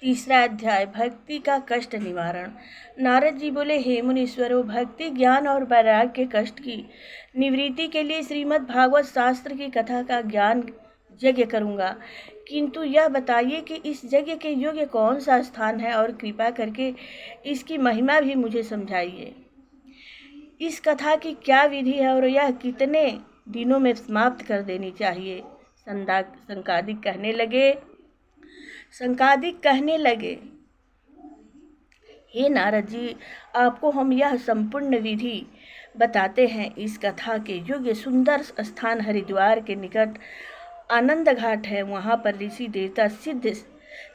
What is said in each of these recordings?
तीसरा अध्याय भक्ति का कष्ट निवारण। नारद जी बोले, हे मुनीश्वरों, भक्ति ज्ञान और वैराग्य के कष्ट की निवृत्ति के लिए श्रीमद् भागवत शास्त्र की कथा का ज्ञान यज्ञ करूँगा, किंतु यह बताइए कि इस यज्ञ के योग्य कौन सा स्थान है और कृपा करके इसकी महिमा भी मुझे समझाइए। इस कथा की क्या विधि है और यह कितने दिनों में समाप्त कर देनी चाहिए। संकादिक कहने लगे, हे नारद जी, आपको हम यह संपूर्ण विधि बताते हैं। इस कथा के योग्य सुंदर स्थान हरिद्वार के निकट आनंद घाट है। वहाँ पर ऋषि देवता सिद्ध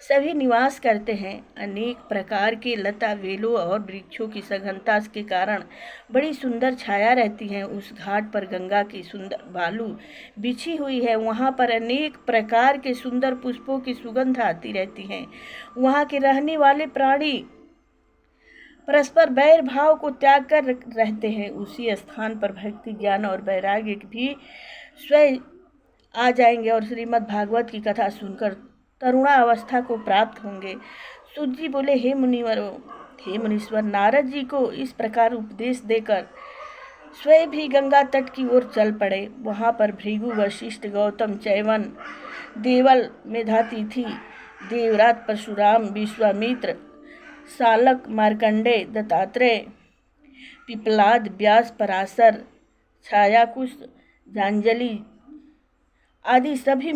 सभी निवास करते हैं। अनेक प्रकार के लता वेलों और वृक्षों की सघनता के कारण बड़ी सुंदर छाया रहती है। उस घाट पर गंगा की सुंदर बालू बिछी हुई है। वहाँ पर अनेक प्रकार के सुंदर पुष्पों की सुगंध आती रहती है। वहाँ के रहने वाले प्राणी परस्पर बैर भाव को त्याग कर रहते हैं। उसी स्थान पर भक्ति ज्ञान और वैराग्य भी स्वयं आ जाएंगे और श्रीमद् भागवत की कथा सुनकर तरुणा अवस्था को प्राप्त होंगे। सूत जी बोले, हे मुनीश्वर, नारद जी को इस प्रकार उपदेश देकर स्वयं भी गंगा तट की ओर चल पड़े। वहाँ पर भृगु, वशिष्ठ, गौतम, चैवन, देवल, मेधातिथि, देवराज, परशुराम, विश्वामित्र, सालक, मार्कंडेय, दत्तात्रेय, पिपलाद, व्यास, पराशर, छायाकुश, जांजलि आदि सभी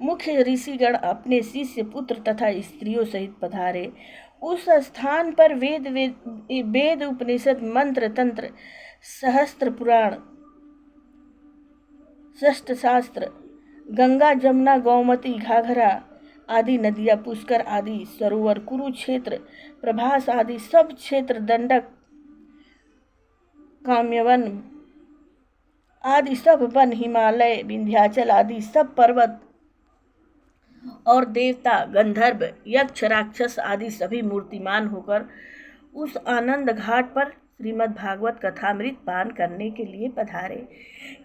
मुख्य ऋषिगण अपने शिष्य, पुत्र तथा स्त्रियों सहित पधारे। उस स्थान पर वेद उपनिषद, मंत्र तंत्र, सहस्त्र पुराण, षष्ठ शास्त्र, गंगा, जमुना, गोमती, घाघरा आदि नदियाँ, पुष्कर आदि सरोवर, कुरुक्षेत्र, प्रभास आदि सब क्षेत्र, दंडक, काम्यवन आदि सब वन, हिमालय, विंध्याचल आदि सब पर्वत और देवता, गंधर्व, यक्ष, राक्षस आदि सभी मूर्तिमान होकर उस आनंद घाट पर श्रीमद् भागवत कथामृत पान करने के लिए पधारे।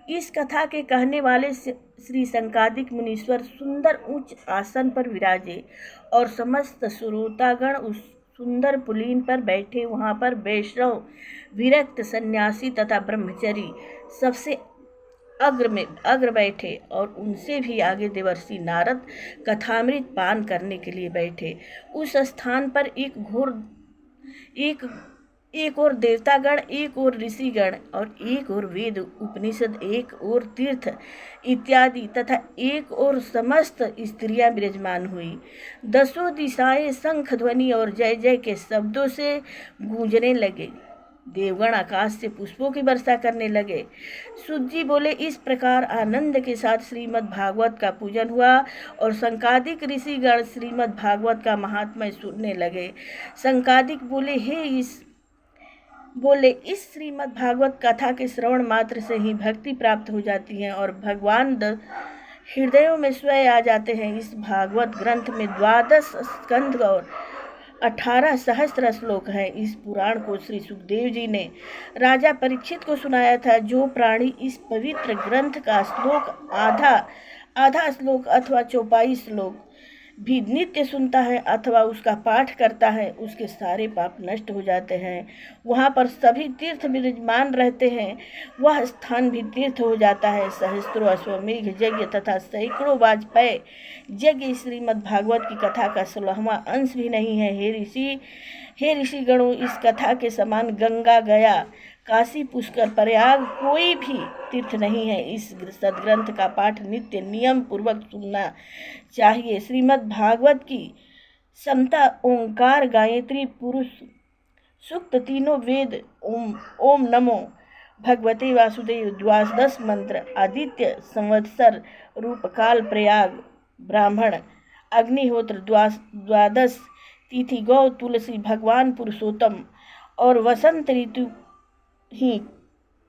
इस कथा के कहने वाले श्री संकादिक मुनीश्वर सुंदर उच्च आसन पर विराजे और समस्त श्रोतागण उस सुंदर पुलीन पर बैठे। वहाँ पर वैष्णव, विरक्त, सन्यासी तथा ब्रह्मचारी सबसे अग्र बैठे और उनसे भी आगे देवर्षि नारद कथामृत पान करने के लिए बैठे। उस स्थान पर एक और देवतागण, एक और ऋषिगण और एक और वेद उपनिषद, एक और तीर्थ इत्यादि तथा एक और समस्त स्त्रियां विराजमान हुई। दसों दिशाएं शंख ध्वनि और जय जय के शब्दों से गूंजने लगे। देवगण आकाश से पुष्पों की वर्षा करने लगे। सूत जी बोले, इस प्रकार आनंद के साथ श्रीमद् भागवत का पूजन हुआ और संकादिक ऋषिगण श्रीमद् भागवत का महात्म्य सुनने लगे। संकादिक बोले, इस श्रीमद् भागवत कथा के श्रवण मात्र से ही भक्ति प्राप्त हो जाती है और भगवान हृदयों में स्वयं आ जाते हैं। इस भागवत ग्रंथ में 12 स्कंध और 18 सहस्त्र श्लोक हैं। इस पुराण को श्री सुखदेव जी ने राजा परीक्षित को सुनाया था। जो प्राणी इस पवित्र ग्रंथ का श्लोक आधा श्लोक अथवा चौपाई श्लोक भी नित्य सुनता है अथवा उसका पाठ करता है, उसके सारे पाप नष्ट हो जाते हैं। वहाँ पर सभी तीर्थ विराजमान रहते हैं। वह स्थान भी तीर्थ हो जाता है। सहस्त्रों अश्वमेघ यज्ञ तथा सैकड़ों वाजपेय यज्ञ श्रीमद् भागवत की कथा का 16वां अंश भी नहीं है। हे ऋषिगणों, इस कथा के समान गंगा, गया, काशी, पुष्कर, प्रयाग कोई भी तीर्थ नहीं है। इस सदग्रंथ का पाठ नित्य नियम पूर्वक सुनना चाहिए। श्रीमद् भागवत की समता ओंकार, गायत्री, पुरुष सूक्त, तीनों वेद, ओम नमो भगवते वासुदेव, 12 मंत्र, आदित्य, संवत्सर, रूपकाल, प्रयाग, ब्राह्मण, अग्निहोत्र, 12 तिथि, गौ, तुलसी, भगवान पुरुषोत्तम और वसंत ऋतु ही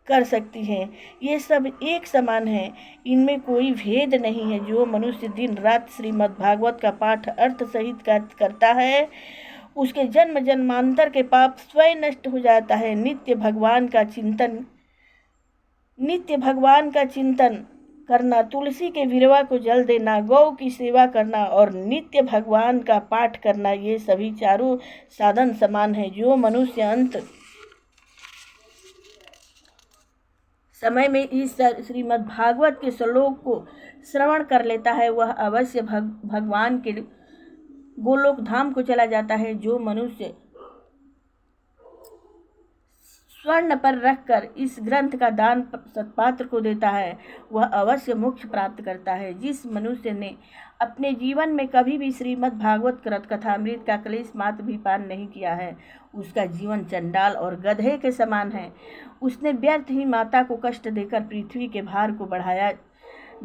कर सकती हैं। ये सब एक समान हैं, इनमें कोई भेद नहीं है। जो मनुष्य दिन रात श्रीमद् भागवत का पाठ अर्थ सहित करता है, उसके जन्म जन्मांतर के पाप स्वयं नष्ट हो जाता है। नित्य भगवान का चिंतन करना, तुलसी के विरवा को जल देना, गौ की सेवा करना और नित्य भगवान का पाठ करना, ये सभी चारों साधन समान है। जो मनुष्य अंत समय में इस श्रीमद् भागवत के श्लोक को श्रवण कर लेता है, वह अवश्य भगवान के गोलोक धाम को चला जाता है। जो मनुष्य स्वर्ण पर रखकर इस ग्रंथ का दान सत्पात्र को देता है, वह अवश्य मोक्ष प्राप्त करता है। जिस मनुष्य ने अपने जीवन में कभी भी श्रीमद् भागवत कथामृत का कलेश मात्र भी पान नहीं किया है, उसका जीवन चंडाल और गधे के समान है। उसने व्यर्थ ही माता को कष्ट देकर पृथ्वी के भार को बढ़ाया।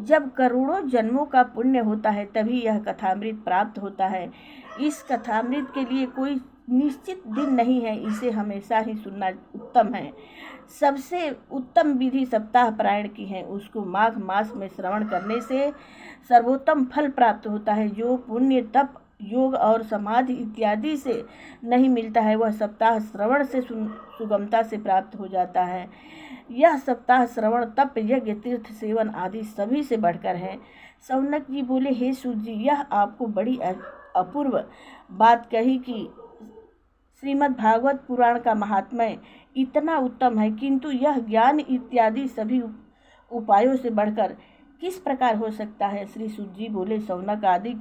जब करोड़ों जन्मों का पुण्य होता है तभी यह कथामृत प्राप्त होता है। इस कथामृत के लिए कोई निश्चित दिन नहीं है, इसे हमेशा ही सुनना उत्तम है। सबसे उत्तम विधि सप्ताह पारायण की है। उसको माघ मास में श्रवण करने से सर्वोत्तम फल प्राप्त होता है। जो पुण्य तप योग और समाधि इत्यादि से नहीं मिलता है, वह सप्ताह श्रवण से सुगमता से प्राप्त हो जाता है। यह सप्ताह श्रवण तप यज्ञ तीर्थ सेवन आदि सभी से बढ़कर है। शौनक जी बोले, हे सूत जी, यह आपको बड़ी अपूर्व बात कही कि श्रीमद् भागवत पुराण का महात्म्य इतना उत्तम है, किंतु यह ज्ञान इत्यादि सभी उपायों से बढ़कर किस प्रकार हो सकता है। श्री सूत जी बोले, शौनक आदि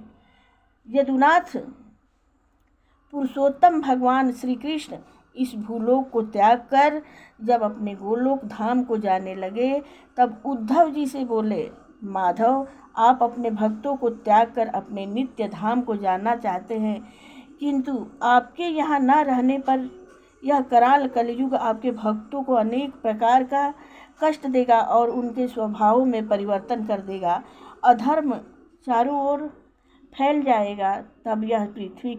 यदुनाथ पुरुषोत्तम भगवान श्री कृष्ण इस भूलोक को त्याग कर जब अपने गोलोक धाम को जाने लगे, तब उद्धव जी से बोले, माधव, आप अपने भक्तों को त्याग कर अपने नित्य धाम को जानना चाहते हैं, किंतु आपके यहाँ न रहने पर यह कराल कलयुग आपके भक्तों को अनेक प्रकार का कष्ट देगा और उनके स्वभाव में परिवर्तन कर देगा। अधर्म चारों ओर फैल जाएगा। तब यह पृथ्वी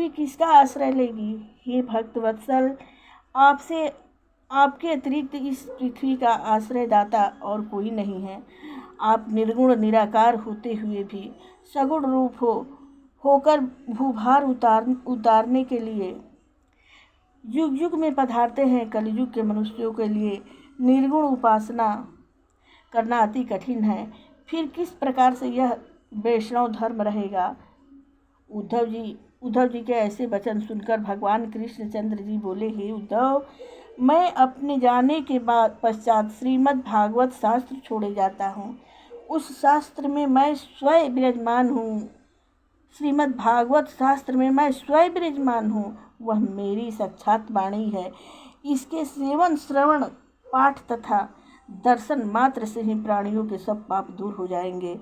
किसका आश्रय लेगी। हे भक्त वत्सल, आपके अतिरिक्त इस पृथ्वी का आश्रयदाता और कोई नहीं है। आप निर्गुण निराकार होते हुए भी सगुण रूप होकर भूभार उतारने के लिए युग युग में पधारते हैं। कलयुग के मनुष्यों के लिए निर्गुण उपासना करना अति कठिन है, फिर किस प्रकार से यह वैष्णव धर्म रहेगा। उद्धव जी के ऐसे वचन सुनकर भगवान कृष्णचंद्र जी बोले, हे उद्धव, मैं अपने जाने के बाद पश्चात श्रीमद् भागवत शास्त्र छोड़े जाता हूँ। उस शास्त्र में मैं स्वयं विराजमान हूँ। श्रीमद् भागवत शास्त्र में मैं स्वयं विराजमान हूँ। वह मेरी साक्षात वाणी है। इसके सेवन श्रवण पाठ तथा दर्शन मात्र से ही प्राणियों के सब पाप दूर हो जाएंगे।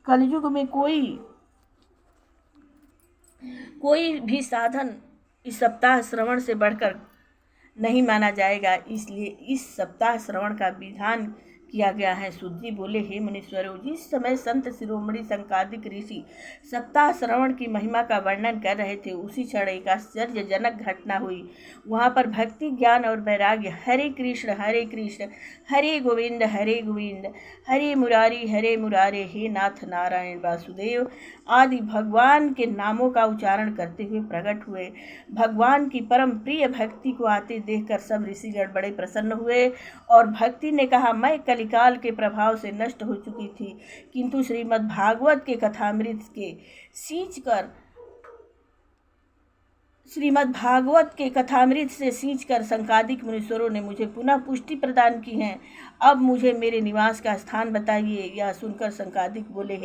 कलयुग में कोई भी साधन इस सप्ताह श्रवण से बढ़कर नहीं माना जाएगा, इसलिए इस सप्ताह श्रवण का विधान किया गया है। सूत बोले, हे मुनीश्वरों, जिस समय संत शिरोमणि संकादिक ऋषि सप्ताह श्रवण की महिमा का वर्णन कर रहे थे, उसी क्षण एक आश्चर्यजनक घटना हुई। वहाँ पर भक्ति, ज्ञान और वैराग्य, हरे कृष्ण हरे गोविंद हरे मुरारी हे नाथ नारायण वासुदेव आदि भगवान के नामों का उच्चारण करते हुए प्रकट हुए। भगवान की परम प्रिय भक्ति को आते देखकर सब ऋषिगण बड़े प्रसन्न हुए और भक्ति ने कहा, मैं कलिकाल के प्रभाव से नष्ट हो चुकी थी, किंतु श्रीमद् भागवत के कथामृत से सींचकर संकादिक मुनीश्वरों ने मुझे पुनः पुष्टि प्रदान की है। अब मुझे मेरे निवास का स्थान बताइए। यह सुनकर संकादिक बोले,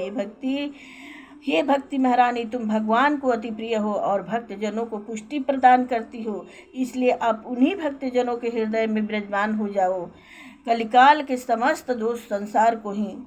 हे भक्ति महारानी, तुम भगवान को अति प्रिय हो और भक्तजनों को पुष्टि प्रदान करती हो, इसलिए आप उन्हीं भक्तजनों के हृदय में विराजमान हो जाओ। कलिकाल के समस्त दोष संसार को ही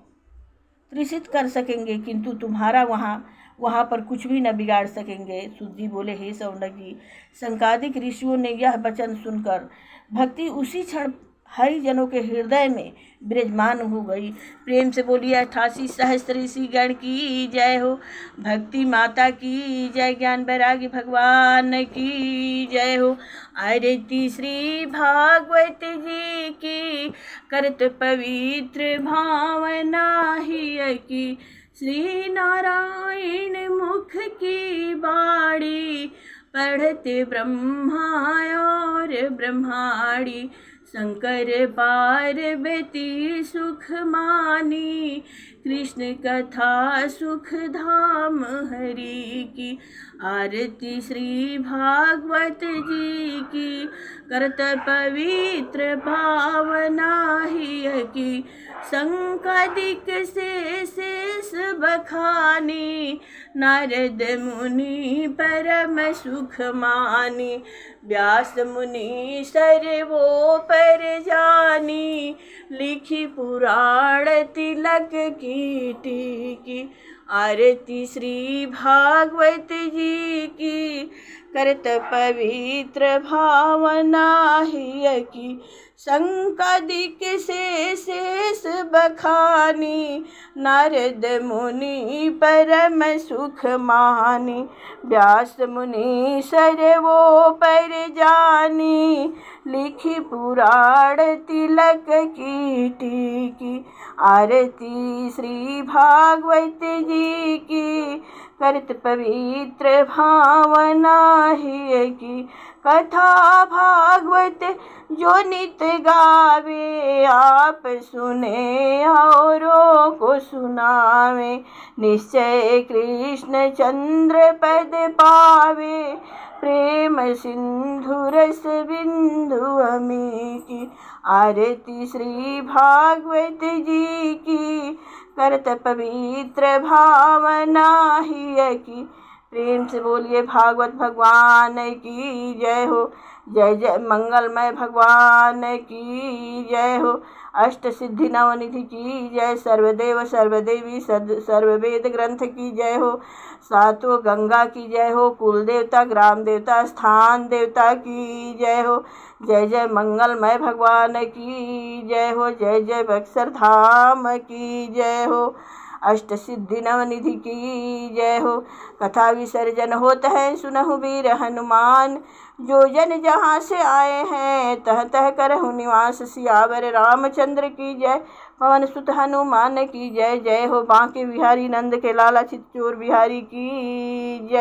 त्रिषित कर सकेंगे, किंतु तुम्हारा वहाँ पर कुछ भी न बिगाड़ सकेंगे। सूत बोले, हे शौनक जी, संकादिक ऋषियों ने यह वचन सुनकर भक्ति उसी क्षण हरिजनों के हृदय में विराजमान हो गई। प्रेम से बोलिए, 88 सहस्त्र ऋषि गण की जय हो, भक्ति माता की जय, ज्ञान वैराग्य भगवान की जय हो। आरती श्री भागवत जी की, करत पवित्र भावना ही की, श्री नारायण मुख की बाणी, पढ़ते ब्रह्मा और ब्रह्माणी, शंकर पार्वती सुख मानी, कृष्ण कथा सुख धाम हरि की। आरती श्री भागवत जी की, करत पवित्र पावना हिय की। संकादिक शेष बखानी, नारद मुनि परम सुख मानी। व्यास मुनि सर्वोपर जानी, लिखी पुराण तिलक की टीकी। आरती श्री भागवत जी की, करत पवित्र भावना हिय की। संकादिक शेष बखानी, नारद मुनि परम सुख मानी। व्यास मुनि सर्वोपर जानी, लिखी पुराण तिलक की टीकी। आरती श्री भागवत जी की, करत पवित्र भावना हिय की। कथा भागवत जो नित गावे, आप सुने औरों को सुनावे। निश्चय कृष्ण चंद्र पद पावे, प्रेम सिंधु रस बिंदु अमी की। आरती श्री भागवत जी की, करत पवित्र भावना हिय की। प्रेम से बोलिए भागवत भगवान की जय हो। जय जय मंगलमय भगवान की जय हो। अष्ट सिद्धि नवनिधि की जय। सर्वदेव सर्वदेवी सर्ववेद ग्रंथ की जय हो। सातों गंगा की जय हो। कुल देवता ग्राम देवता स्थान देवता की जय हो। जय जय मंगलमय भगवान की जय हो। जय जय बक्सर धाम की जय हो। अष्ट सिद्धि नवनिधि की जय हो। कथा विसर्जन होत है सुनहु वीर हनुमान, जो जन जहाँ से आए हैं तह तह करहु निवास। सियावर रामचंद्र की जय, पवन सुत हनुमान की जय। जय हो बांके बिहारी नंद के लाला चित्तौर बिहारी की जय।